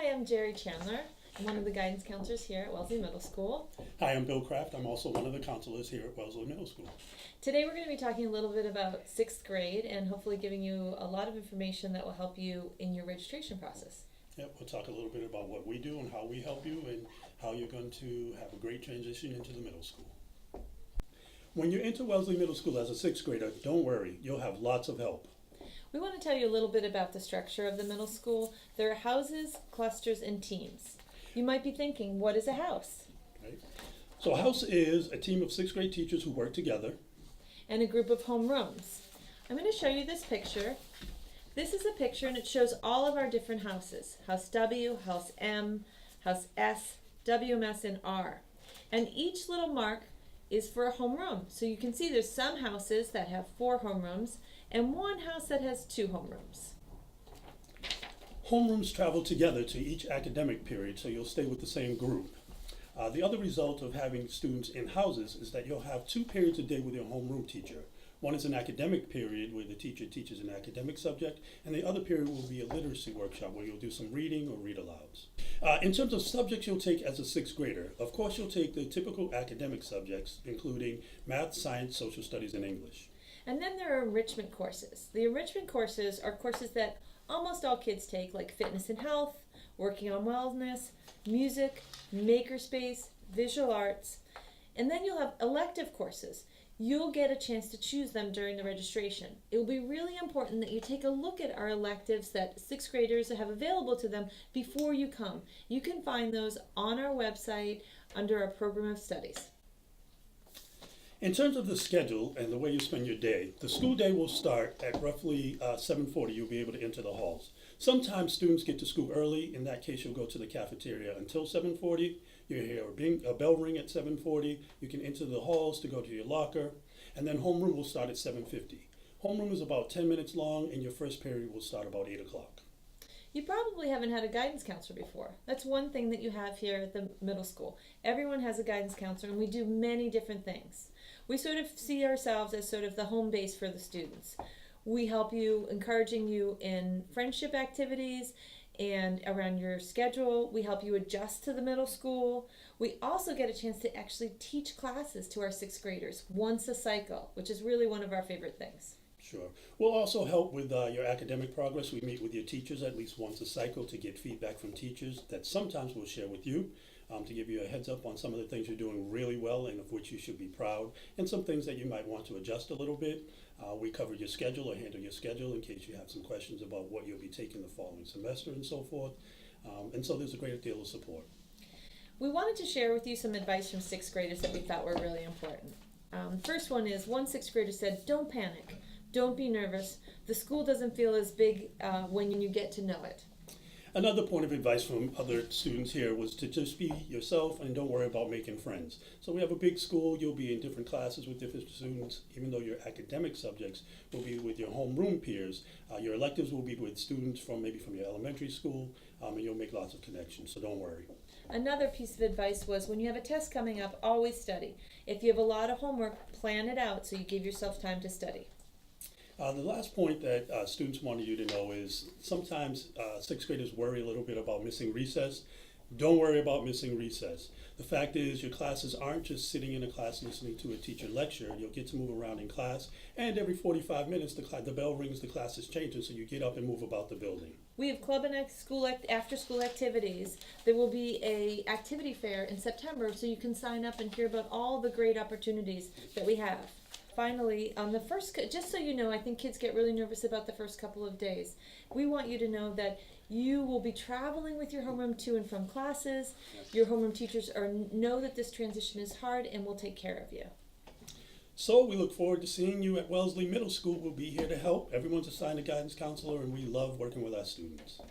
Hi, I'm Jerry Chandler. I'm one of the guidance counselors here at Wellesley Middle School. Hi, I'm Bill Kraft. I'm also one of the counselors here at Wellesley Middle School. Today we're going to be talking a little bit about 6th grade and hopefully giving you a lot of information that will help you in your registration process. Yep, we'll talk a little bit about what we do and how we help you and how you're going to have a great transition into the middle school. When you enter Wellesley Middle School as a 6th grader, don't worry, you'll have lots of help. We want to tell you a little bit about the structure of the middle school. There are houses, clusters, and teams. You might be thinking, what is a house? Right? So a house is a team of 6th grade teachers who work together. And a group of homerooms. I'm going to show you this picture. This is a picture and it shows all of our different houses. House W, House M, House S, WMS, and R. And each little mark is for a homeroom. So you can see there's some houses that have 4 homerooms and one house that has 2 homerooms. Homerooms travel together to each academic period, so you'll stay with the same group. The other result of having students in houses is that you'll have 2 periods a day with your homeroom teacher. One is an academic period where the teacher teaches an academic subject, and the other period will be a literacy workshop where you'll do some reading or read alouds. In terms of subjects you'll take as a 6th grader, of course you'll take the typical academic subjects, including math, science, social studies, and English. And then there are enrichment courses. The enrichment courses are courses that almost all kids take, like fitness and health, working on wellness, music, makerspace, visual arts. And then you'll have elective courses. You'll get a chance to choose them during the registration. It will be really important that you take a look at our electives that 6th graders have available to them before you come. You can find those on our website under our program of studies. In terms of the schedule and the way you spend your day, the school day will start at roughly 7:40. You'll be able to enter the halls. Sometimes students get to school early. In that case, you'll go to the cafeteria until 7:40. You hear a bell ring at 7:40. You can enter the halls to go to your locker. And then homeroom will start at 7:50. Homeroom is about 10 minutes long, and your first period will start about 8 o'clock. You probably haven't had a guidance counselor before. That's one thing that you have here at the middle school. Everyone has a guidance counselor, and we do many different things. We sort of see ourselves as sort of the home base for the students. We help you, encouraging you in friendship activities and around your schedule. We help you adjust to the middle school. We also get a chance to actually teach classes to our 6th graders once a cycle, which is really one of our favorite things. Sure. We'll also help with your academic progress. We meet with your teachers at least once a cycle to get feedback from teachers that sometimes we'll share with you to give you a heads up on some of the things you're doing really well and of which you should be proud, and some things that you might want to adjust a little bit. We cover your schedule or handle your schedule in case you have some questions about what you'll be taking the following semester and so forth. And so there's a great deal of support. We wanted to share with you some advice from 6th graders that we thought were really important. First one is, one 6th grader said, don't panic. Don't be nervous. The school doesn't feel as big when you get to know it. Another point of advice from other students here was to just be yourself and don't worry about making friends. So we have a big school. You'll be in different classes with different students. Even though your academic subjects will be with your homeroom peers, your electives will be with students from maybe from your elementary school, and you'll make lots of connections, so don't worry. Another piece of advice was, when you have a test coming up, always study. If you have a lot of homework, plan it out so you give yourself time to study. The last point that students wanted you to know is sometimes 6th graders worry a little bit about missing recess. Don't worry about missing recess. The fact is your classes aren't just sitting in a class listening to a teacher lecture. You'll get to move around in class, and every 45 minutes the bell rings, the class is changing, so you get up and move about the building. We have club and after-school activities. There will be a activity fair in September, so you can sign up and hear about all the great opportunities that we have. Finally, just so you know, I think kids get really nervous about the first couple of days. We want you to know that you will be traveling with your homeroom to and from classes. Your homeroom teachers know that this transition is hard and will take care of you. So we look forward to seeing you at Wellesley Middle School. We'll be here to help. Everyone's assigned a guidance counselor, and we love working with our students.